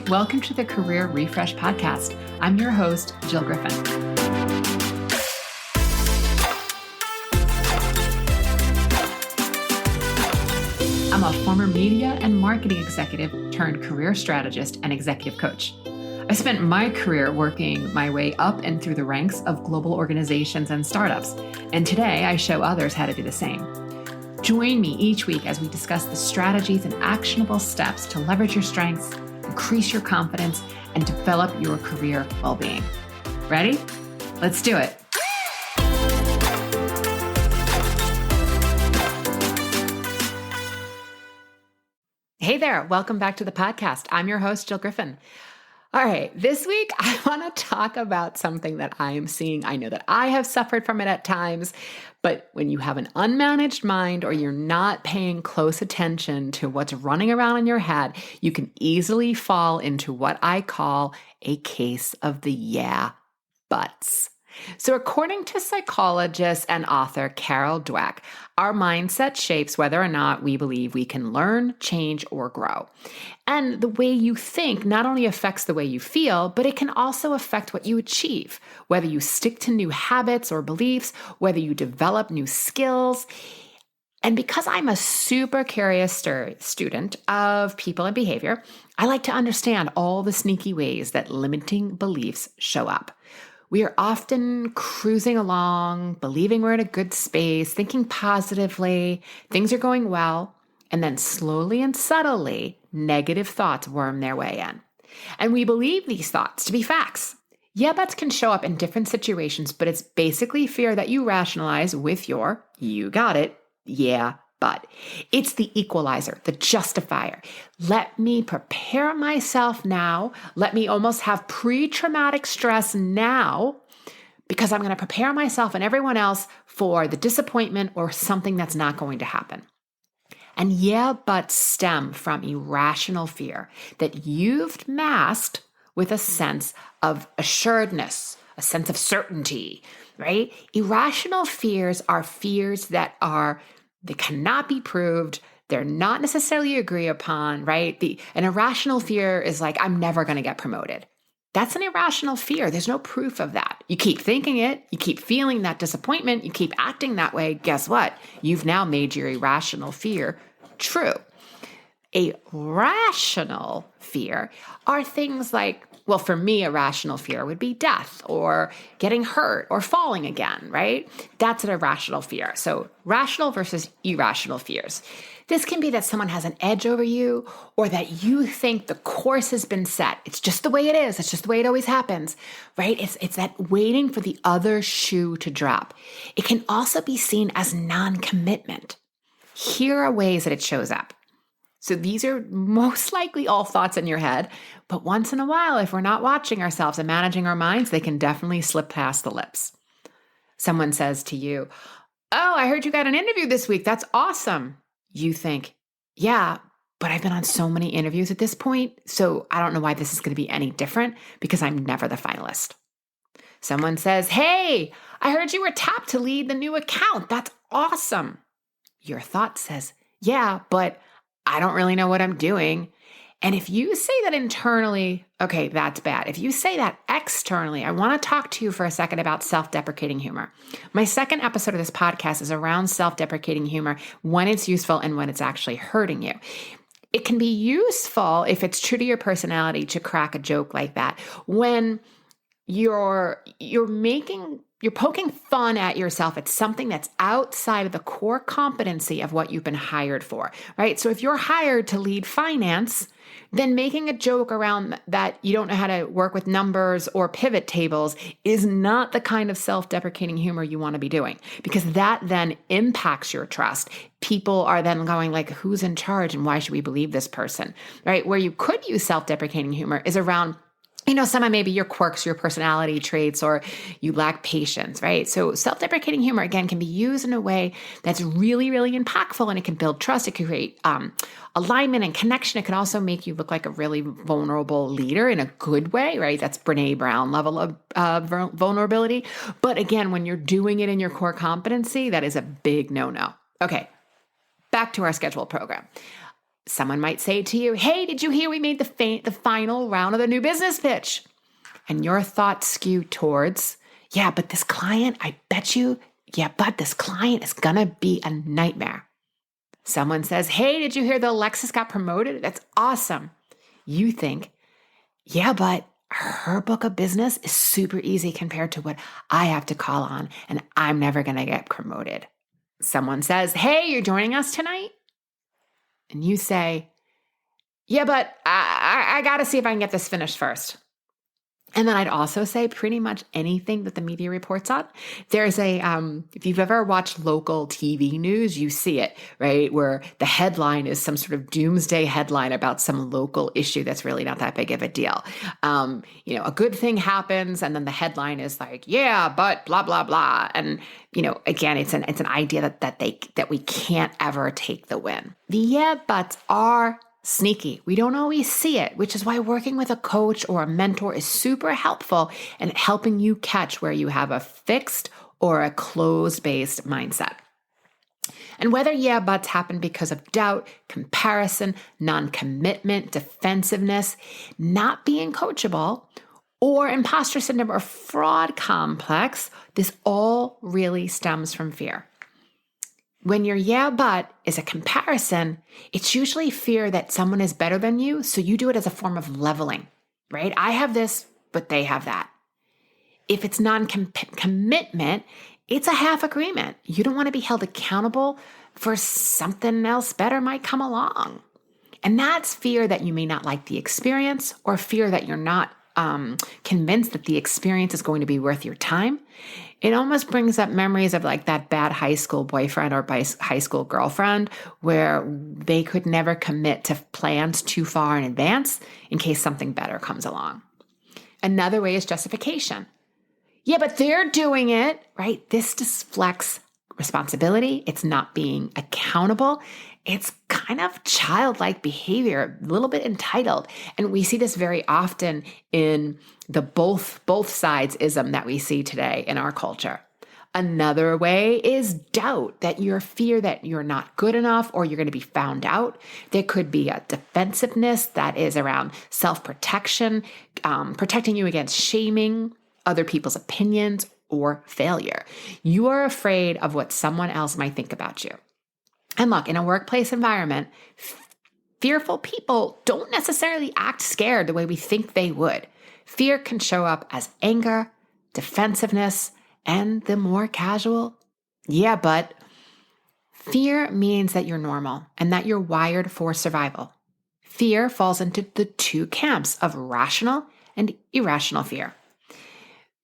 Welcome to the Career Refresh Podcast. I'm your host, Jill Griffin. I'm a former media and marketing executive turned career strategist and executive coach. I spent my career working my way up and through the ranks of global organizations and startups, and today I show others how to do the same. Join me each week as we discuss the strategies and actionable steps to leverage your strengths, increase your confidence, and develop your career well-being. Ready? Let's do it. Hey there, welcome back to the podcast. I'm your host, Jill Griffin. All right, this week I want to talk about something that I am seeing. I know that I have suffered from it at times, but when you have an unmanaged mind or you're not paying close attention to what's running around in your head, you can easily fall into what I call a case of the yeah buts. So according to psychologist and author Carol Dweck, our mindset shapes whether or not we believe we can learn, change, or grow. And the way you think not only affects the way you feel, but it can also affect what you achieve, whether you stick to new habits or beliefs, whether you develop new skills. And because I'm a super curious student of people and behavior, I like to understand all the sneaky ways that limiting beliefs show up. We are often cruising along, believing we're in a good space, thinking positively, things are going well, and then slowly and subtly, negative thoughts worm their way in. And we believe these thoughts to be facts. Yeah buts can show up in different situations, but it's basically fear that you rationalize with your, you got it, yeah, but. It's the equalizer, the justifier. Let me prepare myself now. Let me almost have pre-traumatic stress now because I'm going to prepare myself and everyone else for the disappointment or something that's not going to happen. And yeah buts stem from irrational fear that you've masked with a sense of assuredness, a sense of certainty, right? Irrational fears are fears that they cannot be proved. They're not necessarily agreed upon, right? An irrational fear is like, I'm never going to get promoted. That's an irrational fear. There's no proof of that. You keep thinking it. You keep feeling that disappointment. You keep acting that way. Guess what? You've now made your irrational fear true. A rational fear are things like, well, for me, a rational fear would be death or getting hurt or falling again, right? That's an irrational fear. So rational versus irrational fears. This can be that someone has an edge over you or that you think the course has been set. It's just the way it is. It's just the way it always happens, right? It's that waiting for the other shoe to drop. It can also be seen as non-commitment. Here are ways that it shows up. So these are most likely all thoughts in your head, but once in a while, if we're not watching ourselves and managing our minds, they can definitely slip past the lips. Someone says to you, "Oh, I heard you got an interview this week. That's awesome." You think, "Yeah, but I've been on so many interviews at this point, so I don't know why this is going to be any different because I'm never the finalist." Someone says, "Hey, I heard you were tapped to lead the new account. That's awesome." Your thought says, "Yeah, but I don't really know what I'm doing." And if you say that internally, okay, that's bad. If you say that externally, I want to talk to you for a second about self-deprecating humor. My second episode of this podcast is around self-deprecating humor, when it's useful and when it's actually hurting you. It can be useful if it's true to your personality to crack a joke like that. When you're poking fun at yourself. It's something that's outside of the core competency of what you've been hired for, right? So if you're hired to lead finance, then making a joke around that you don't know how to work with numbers or pivot tables is not the kind of self-deprecating humor you want to be doing, because that then impacts your trust. People are then going like, who's in charge and why should we believe this person, right? Where you could use self-deprecating humor is around some of maybe your quirks, your personality traits, or you lack patience, right? So self-deprecating humor, again, can be used in a way that's really, really impactful, and it can build trust. It can create alignment and connection. It can also make you look like a really vulnerable leader in a good way, right? That's Brene Brown level of vulnerability. But again, when you're doing it in your core competency, that is a big no-no. Okay, back to our scheduled program. Someone might say to you, hey, did you hear we made the final round of the new business pitch? And your thoughts skew towards, yeah, but this client, I bet you, yeah, but this client is going to be a nightmare. Someone says, hey, did you hear the Alexis got promoted? That's awesome. You think, yeah, but her book of business is super easy compared to what I have to call on, and I'm never going to get promoted. Someone says, hey, you're joining us tonight? And you say, yeah, but I got to see if I can get this finished first. And then I'd also say pretty much anything that the media reports on. There's if you've ever watched local TV news, you see it, right? Where the headline is some sort of doomsday headline about some local issue that's really not that big of a deal. A good thing happens, and then the headline is like, yeah, but blah, blah, blah. And, again, it's an idea that we can't ever take the win. The yeah, buts are sneaky. We don't always see it, which is why working with a coach or a mentor is super helpful in helping you catch where you have a fixed or a closed-based mindset. And whether yeah buts happen because of doubt, comparison, non-commitment, defensiveness, not being coachable, or imposter syndrome or fraud complex, this all really stems from fear. When your yeah, but is a comparison, it's usually fear that someone is better than you, so you do it as a form of leveling, right? I have this, but they have that. If it's non-commitment, it's a half agreement. You don't want to be held accountable for something else better might come along. And that's fear that you may not like the experience, or fear that you're not convinced that the experience is going to be worth your time. It almost brings up memories of like that bad high school boyfriend or high school girlfriend where they could never commit to plans too far in advance in case something better comes along. Another way is justification. Yeah, but they're doing it, right? This deflects responsibility. It's not being accountable. It's kind of childlike behavior, a little bit entitled. And we see this very often in the both sides ism that we see today in our culture. Another way is doubt, that your fear that you're not good enough or you're going to be found out. There could be a defensiveness that is around self-protection, protecting you against shaming, other people's opinions, or failure. You are afraid of what someone else might think about you. And look, in a workplace environment, fearful people don't necessarily act scared the way we think they would. Fear can show up as anger, defensiveness, and the more casual, yeah, but fear means that you're normal and that you're wired for survival. Fear falls into the two camps of rational and irrational fear.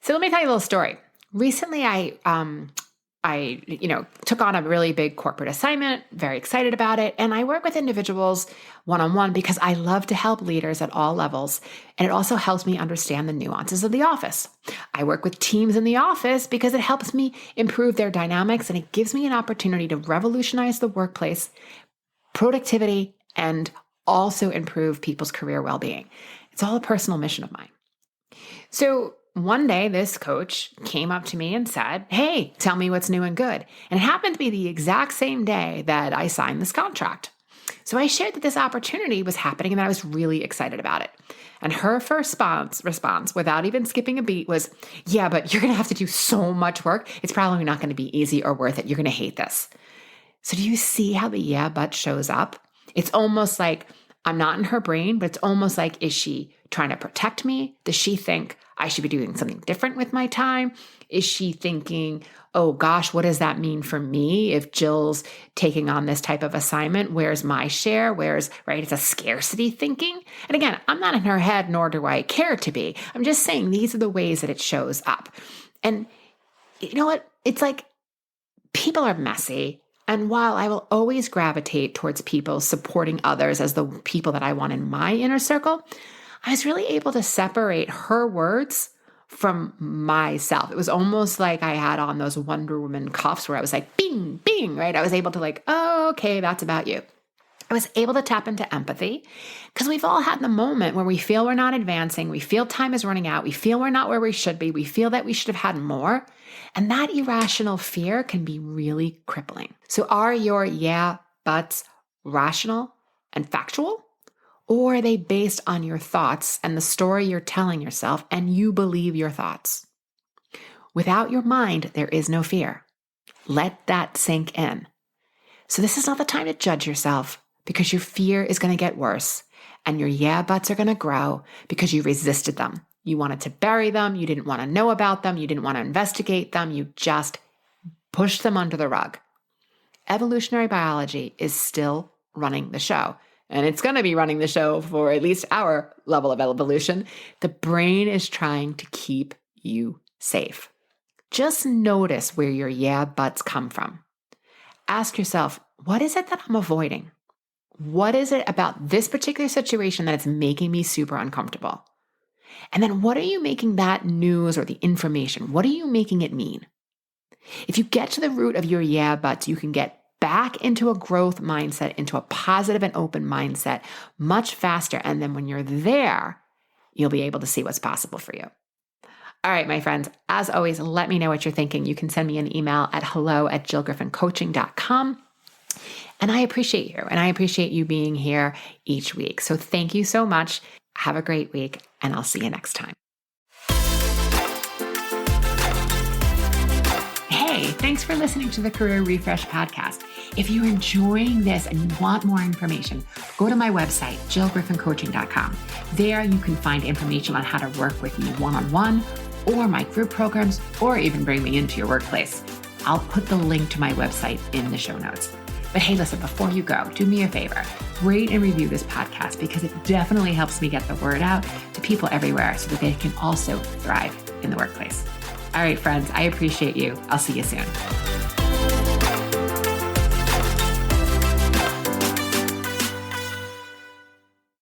So let me tell you a little story. Recently, I took on a really big corporate assignment, very excited about it. And I work with individuals one-on-one because I love to help leaders at all levels. And it also helps me understand the nuances of the office. I work with teams in the office because it helps me improve their dynamics, and it gives me an opportunity to revolutionize the workplace, productivity, and also improve people's career well-being. It's all a personal mission of mine. So one day, this coach came up to me and said, hey, tell me what's new and good. And it happened to be the exact same day that I signed this contract. So I shared that this opportunity was happening and that I was really excited about it. And her first response, without even skipping a beat, was, yeah, but you're going to have to do so much work. It's probably not going to be easy or worth it. You're going to hate this. So do you see how the yeah, but shows up? It's almost like I'm not in her brain, but it's almost like, is she trying to protect me? Does she think I should be doing something different with my time? Is she thinking, oh gosh, what does that mean for me if Jill's taking on this type of assignment? Where's my share? Right? It's a scarcity thinking. And again, I'm not in her head, nor do I care to be. I'm just saying these are the ways that it shows up. And you know what? It's like people are messy. And while I will always gravitate towards people supporting others as the people that I want in my inner circle, I was really able to separate her words from myself. It was almost like I had on those Wonder Woman cuffs where I was like, bing, bing, right? I was able to like, oh, okay, that's about you. I was able to tap into empathy because we've all had the moment where we feel we're not advancing. We feel time is running out. We feel we're not where we should be. We feel that we should have had more. And that irrational fear can be really crippling. So are your yeah, buts rational and factual? Or are they based on your thoughts and the story you're telling yourself and you believe your thoughts? Without your mind, there is no fear. Let that sink in. So this is not the time to judge yourself because your fear is going to get worse and your yeah buts are going to grow because you resisted them. You wanted to bury them. You didn't want to know about them. You didn't want to investigate them. You just pushed them under the rug. Evolutionary biology is still running the show. And it's going to be running the show for at least our level of evolution. The brain is trying to keep you safe. Just notice where your yeah buts come from. Ask yourself, what is it that I'm avoiding? What is it about this particular situation that it's making me super uncomfortable? And then what are you making that news or the information, what are you making it mean? If you get to the root of your yeah buts, you can get back into a growth mindset, into a positive and open mindset much faster. And then when you're there, you'll be able to see what's possible for you. All right, my friends, as always, let me know what you're thinking. You can send me an email at hello@jillgriffincoaching.com. And I appreciate you. And I appreciate you being here each week. So thank you so much. Have a great week, and I'll see you next time. Hey, thanks for listening to the Career Refresh Podcast. If you're enjoying this and you want more information, go to my website, jillgriffincoaching.com. There you can find information on how to work with me one-on-one or my group programs, or even bring me into your workplace. I'll put the link to my website in the show notes. But hey, listen, before you go, do me a favor, rate and review this podcast because it definitely helps me get the word out to people everywhere so that they can also thrive in the workplace. All right, friends, I appreciate you. I'll see you soon.